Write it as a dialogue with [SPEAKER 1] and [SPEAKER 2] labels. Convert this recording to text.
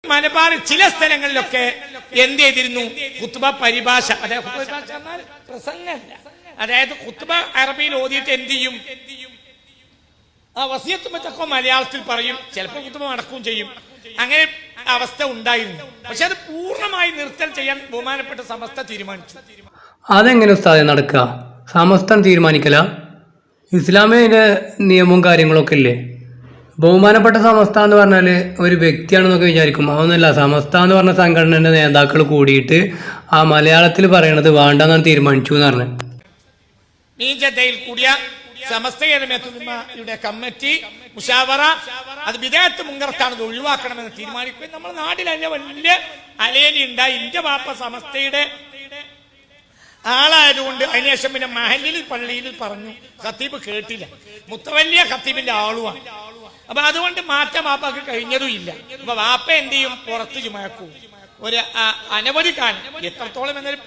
[SPEAKER 1] മലബാർ ചില സ്ഥലങ്ങളിലൊക്കെ എന്ത് ചെയ്തിരുന്നു ഖുത്ബ പരിഭാഷ, അതായത് പ്രസംഗമല്ല, അതായത് ഖുത്ബ അറബിയിൽ ഓതിയിട്ട് എന്ത് ചെയ്യും, ആ വസിയത്ത് മറ്റൊക്കെ മലയാളത്തിൽ പറയും, ചിലപ്പോൾ ഖുത്ബ നടക്കുകയും ചെയ്യും. അങ്ങനെ അവസ്ഥ ഉണ്ടായിരുന്നു. പക്ഷെ അത് പൂർണ്ണമായി നിർത്തൽ ചെയ്യാൻ ബഹുമാനപ്പെട്ട സമസ്ത തീരുമാനിച്ചു.
[SPEAKER 2] അതെങ്ങനെ ഉസ്താദെ നടക്കുക? സമസ്തം തീരുമാനിക്കല? ഇസ്ലാമിന്റെ നിയമവും കാര്യങ്ങളൊക്കെ ഇല്ലേ? ബഹുമാനപ്പെട്ട സമസ്ത എന്ന് പറഞ്ഞാൽ ഒരു വ്യക്തിയാണെന്നൊക്കെ വിചാരിക്കും. അതൊന്നുമല്ല. സമസ്ത എന്ന് പറഞ്ഞ സംഘടനയുടെ നേതാക്കൾ കൂടിയിട്ട് ആ മലയാളത്തിൽ പറയണത് വേണ്ടെന്നാണ് തീരുമാനിച്ചു എന്ന് പറഞ്ഞു.
[SPEAKER 1] മീജയിൽ കൂടിയ സമസ്തയുടെ കമ്മിറ്റി മുഷാവറ അത് വിദേഹത്ത് മുങ്കറത്താണത് ഒഴിവാക്കണമെന്ന് തീരുമാനിക്കുകയും നമ്മുടെ നാട്ടിലല്ല വലിയ അലയലി ഉണ്ടായി. എന്റെ വാപ്പ സമസ്തയുടെ ആളായതുകൊണ്ട് അതിനുശേഷം പിന്നെ മഹല്ലിൽ പള്ളിയിൽ പറഞ്ഞു, ഖത്തീബ് കേട്ടില്ല, മുത്തവല്യ ഖത്തീബിന്റെ ആളുമാണ്. അപ്പൊ അതുകൊണ്ട് മാറ്റം വാപ്പാക്ക് കഴിഞ്ഞതും ഇല്ല. അപ്പൊ വാപ്പ എന്ത് ചെയ്യും, പുറത്ത് ചുമക്കും ഒരു അനവധി കാലം, എത്രത്തോളം എന്നൊരു